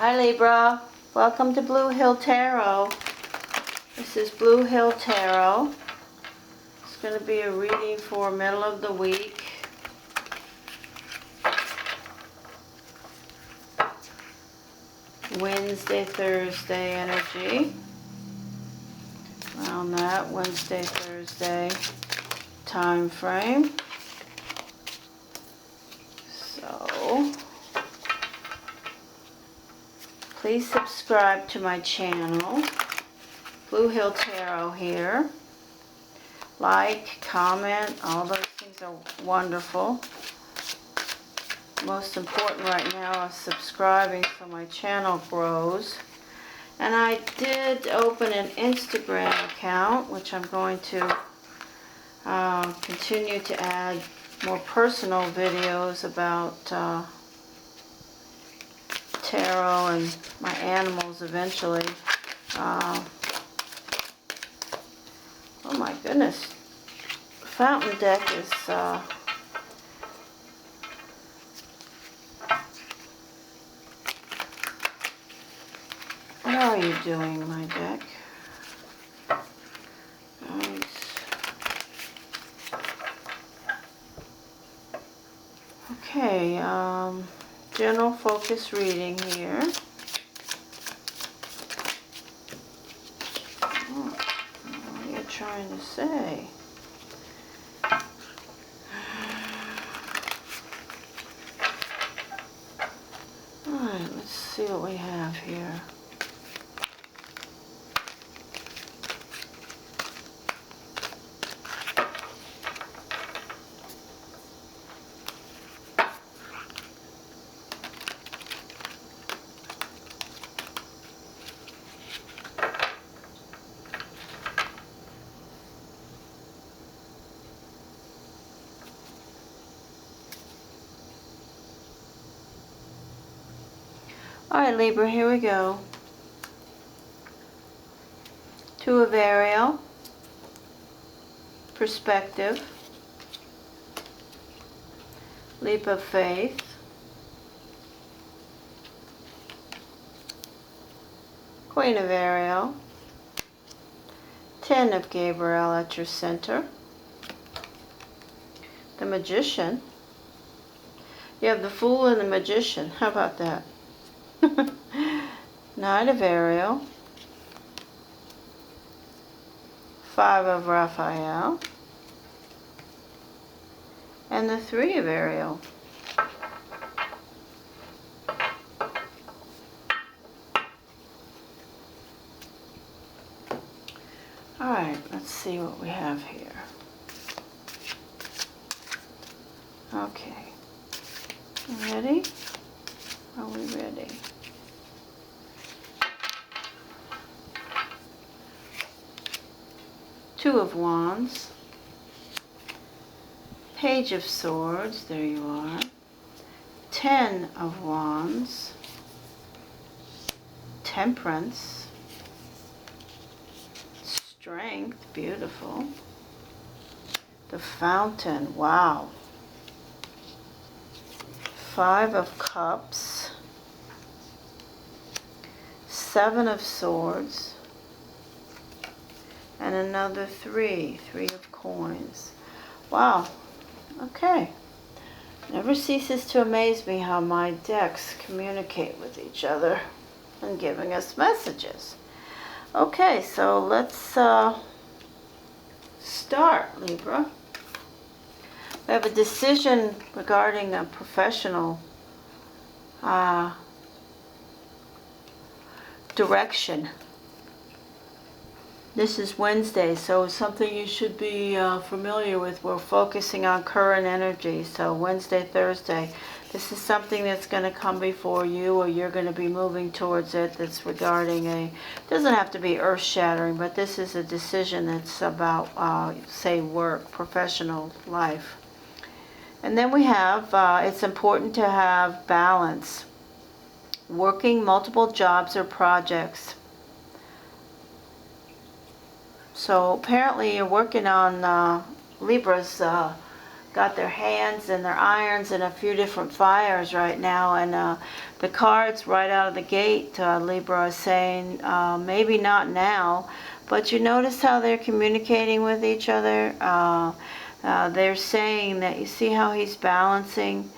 Hi Libra, welcome to Blue Hill Tarot. This is Blue Hill Tarot. It's going to be a reading for middle of the week. Wednesday, Thursday energy. Around that Wednesday, Thursday time frame. So please subscribe to my channel, Blue Hill Tarot here. Like, comment, all those things are wonderful. Most important right now is subscribing so my channel grows. And I did open an Instagram account, which I'm going to continue to add more personal videos about tarot and my animals eventually. Oh my goodness. Fountain deck is what are you doing, my deck? Nice. Okay, general focus reading here. Oh, what are you trying to say? Alright, let's see what we have here. Alright Libra, here we go. Two of Ariel, perspective, leap of faith, Queen of Ariel, 10 of Gabriel at your center, the Magician. You have the Fool and the Magician. How about that? Knight of Ariel, 5 of Raphael, and the 3 of Ariel. Alright, let's see what we have here. Okay. Ready? Are we ready? Two of Wands, Page of Swords, there you are, 10 of Wands, Temperance, Strength, beautiful, the Fountain, wow, 5 of Cups, 7 of Swords, and another 3 of coins. Wow. Okay. Never ceases to amaze me how my decks communicate with each other and giving us messages. Okay, so let's start, Libra. We have a decision regarding a professional direction. This is Wednesday, so it's something you should be familiar with. We're focusing on current energy, so Wednesday, Thursday. This is something that's going to come before you, or you're going to be moving towards it. That's regarding doesn't have to be earth-shattering, but this is a decision that's about, say, work, professional life. And then we have, it's important to have balance. Working multiple jobs or projects. So apparently you're working on Libra's got their hands and their irons in a few different fires right now. And the cards right out of the gate, Libra, is saying, maybe not now, but you notice how they're communicating with each other. They're saying that, you see how he's balancing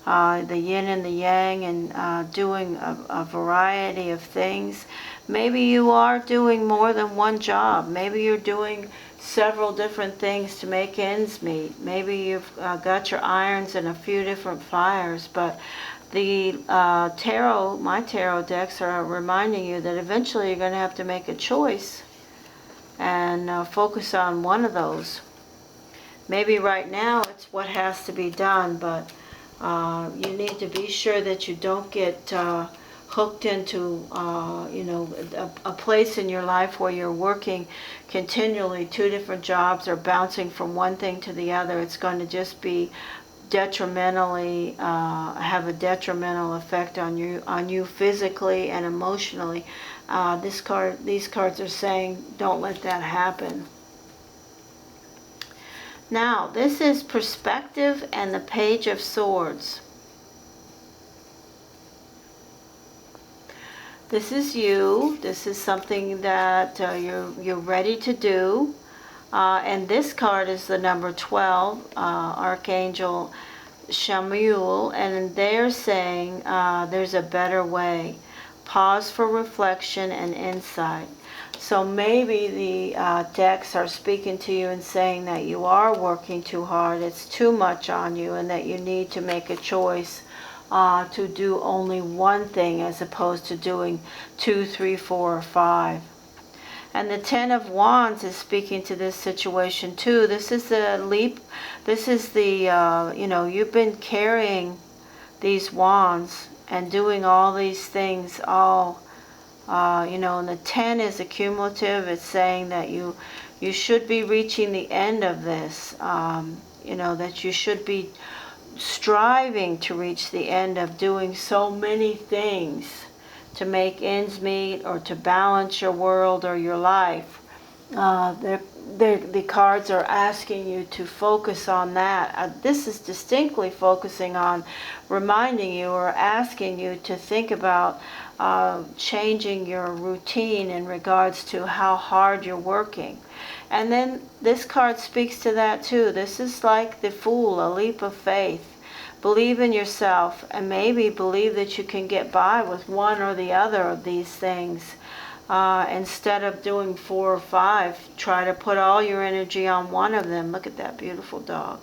the yin and the yang, and doing a variety of things. Maybe you are doing more than one job. Maybe you're doing several different things to make ends meet. Maybe you've got your irons in a few different fires, but the tarot, my tarot decks, are reminding you that eventually you're going to have to make a choice and focus on one of those. Maybe right now it's what has to be done, but you need to be sure that you don't get hooked into a place in your life where you're working continually 2 different jobs or bouncing from one thing to the other. It's going to just be detrimentally have a detrimental effect on you physically and emotionally. These cards are saying don't let that happen. Now, this is perspective and the Page of Swords. This is you. This is something that you're ready to do. And this card is the number 12, Archangel Shamuel, and they're saying there's a better way. Pause for reflection and insight. So maybe the decks are speaking to you and saying that you are working too hard, it's too much on you, and that you need to make a choice to do only one thing as opposed to doing 2, 3, 4, or 5. And the Ten of Wands is speaking to this situation too. This is the leap. This is the, you've been carrying these wands and doing all these things all, and the 10 is accumulative. It's saying that you should be reaching the end of this, that you should be striving to reach the end of doing so many things to make ends meet or to balance your world or your life. The cards are asking you to focus on that. This is distinctly focusing on reminding you or asking you to think about changing your routine in regards to how hard you're working. And then this card speaks to that too. This is like the Fool, a leap of faith. Believe in yourself and maybe believe that you can get by with one or the other of these things. Instead of doing 4 or 5, try to put all your energy on one of them. Look at that beautiful dog.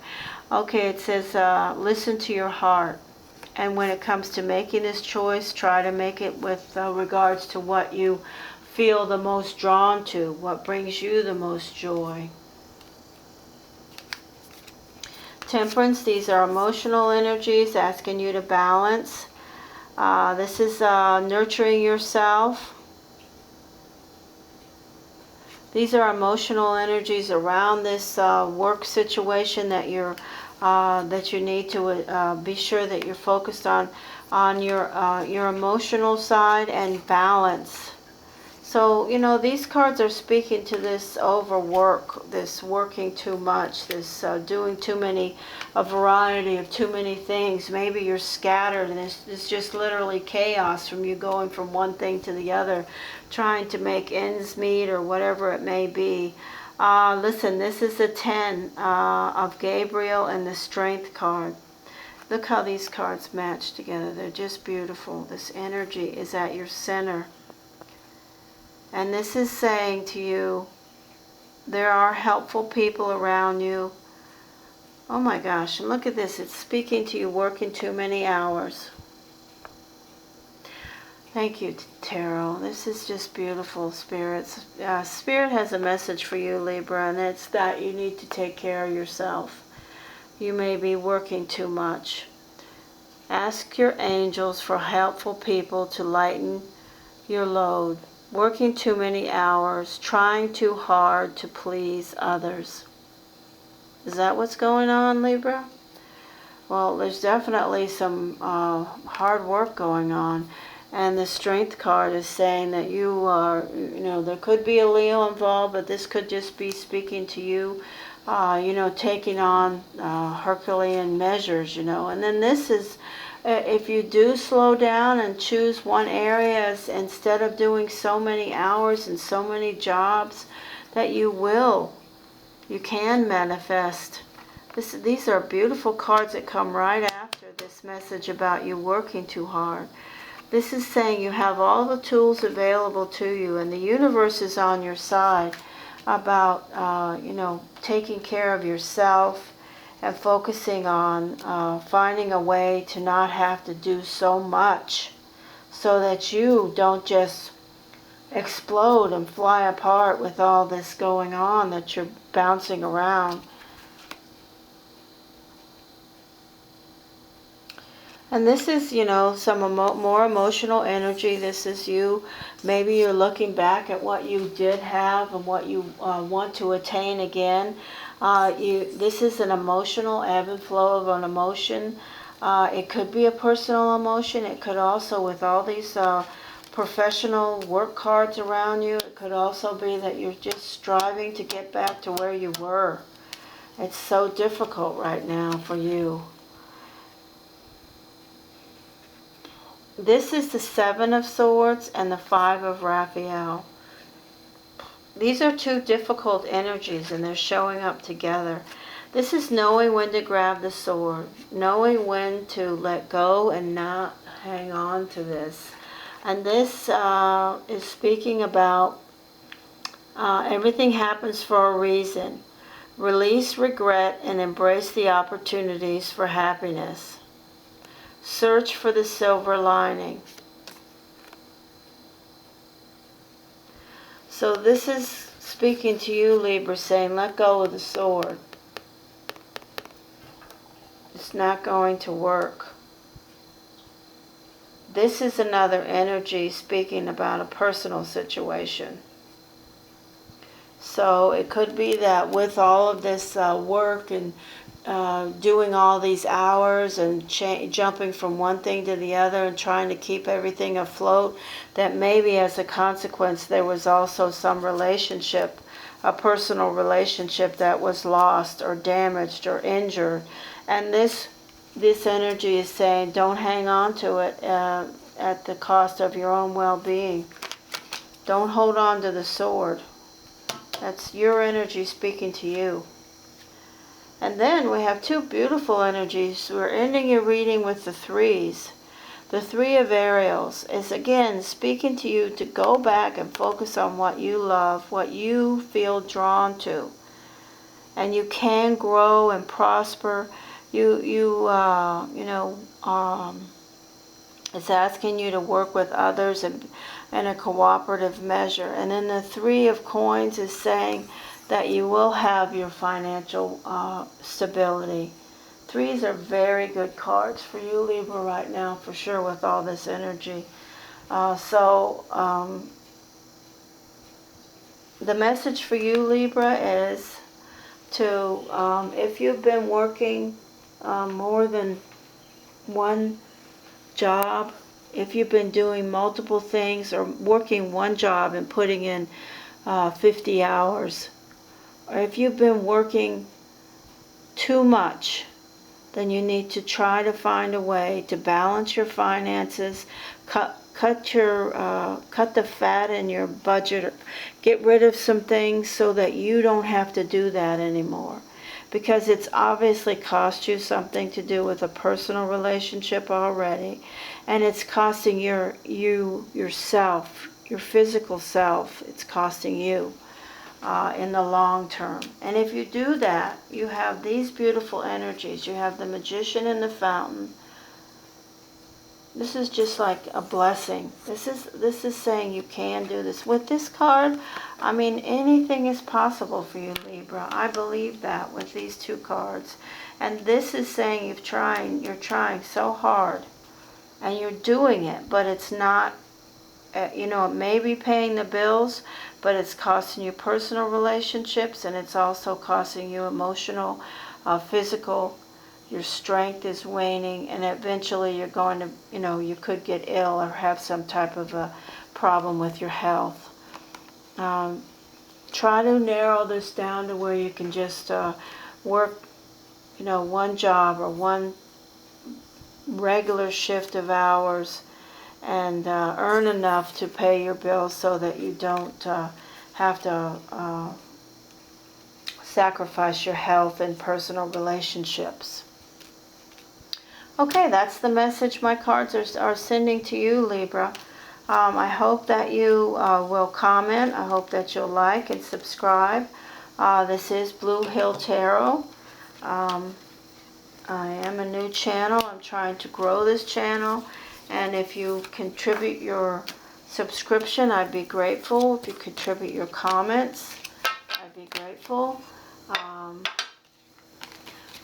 Okay, it says listen to your heart. And when it comes to making this choice, try to make it with regards to what you feel the most drawn to, what brings you the most joy. Temperance, these are emotional energies asking you to balance. This is nurturing yourself. These are emotional energies around this work situation that you need to be sure that you're focused on your emotional side and balance. So, these cards are speaking to this overwork, this working too much, this doing a variety of too many things. Maybe you're scattered and it's just literally chaos from you going from one thing to the other, trying to make ends meet or whatever it may be. Listen, this is the 10 of Gabriel and the Strength card. Look how these cards match together. They're just beautiful. This energy is at your center. And this is saying to you, there are helpful people around you. Oh my gosh, and look at this. It's speaking to you working too many hours. Thank you, Tarot. This is just beautiful, spirits. Spirit has a message for you, Libra, and it's that you need to take care of yourself. You may be working too much. Ask your angels for helpful people to lighten your load. Working too many hours, trying too hard to please others. Is that what's going on, Libra? Well, there's definitely some hard work going on. And the Strength card is saying that you are, there could be a Leo involved, but this could just be speaking to you taking on Herculean measures, and then this is, if you do slow down and choose one area instead of doing so many hours and so many jobs, that you can manifest. These are beautiful cards that come right after this message about you working too hard. This is saying you have all the tools available to you, and the universe is on your side about, taking care of yourself and focusing on finding a way to not have to do so much so that you don't just explode and fly apart with all this going on that you're bouncing around. And this is, some more emotional energy. This is you. Maybe you're looking back at what you did have and what you want to attain again. This is an emotional ebb and flow of an emotion. It could be a personal emotion. It could also, with all these professional work cards around you, it could also be that you're just striving to get back to where you were. It's so difficult right now for you. This is the Seven of Swords and the Five of Raphael. These are two difficult energies, and they're showing up together. This is knowing when to grab the sword, knowing when to let go and not hang on to this. And this is speaking about everything happens for a reason. Release regret and embrace the opportunities for happiness. Search for the silver lining. So this is speaking to you, Libra, saying let go of the sword. It's not going to work. This is another energy speaking about a personal situation. So it could be that with all of this work and doing all these hours and jumping from one thing to the other and trying to keep everything afloat, that maybe as a consequence there was also some relationship, a personal relationship that was lost or damaged or injured. And this energy is saying don't hang on to it at the cost of your own well-being. Don't hold on to the sword. That's your energy speaking to you. And then we have two beautiful energies. We're ending your reading with the threes. The Three of Ariels is again speaking to you to go back and focus on what you love, what you feel drawn to. And you can grow and prosper. It's asking you to work with others in a cooperative measure. And then the Three of Coins is saying that you will have your financial stability. Threes are very good cards for you, Libra, right now, for sure, with all this energy. The message for you, Libra, is to, if you've been working more than one job, if you've been doing multiple things or working one job and putting in 50 hours, or if you've been working too much, then you need to try to find a way to balance your finances, cut the fat in your budget, get rid of some things so that you don't have to do that anymore. Because it's obviously cost you something to do with a personal relationship already, and it's costing yourself, your physical self, it's costing you in the long term. And if you do that, you have these beautiful energies. You have the Magician and the Fountain. This is just like a blessing. This is saying you can do this. With this card, I mean, anything is possible for you, Libra. I believe that with these two cards. And this is saying you're trying so hard. And you're doing it, but it's not, it may be paying the bills, but it's costing you personal relationships, and it's also costing you emotional, physical. Your strength is waning, and eventually you're going to, you could get ill or have some type of a problem with your health. try to narrow this down to where you can just work, one job or one regular shift of hours and earn enough to pay your bills so that you don't have to sacrifice your health and personal relationships. Okay, that's the message my cards are sending to you, Libra. I hope that you will comment. I hope that you'll like and subscribe. This is Blue Hill Tarot. I am a new channel. I'm trying to grow this channel. And if you contribute your subscription, I'd be grateful. If you contribute your comments, I'd be grateful.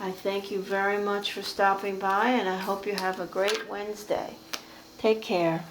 I thank you very much for stopping by, and I hope you have a great Wednesday. Take care.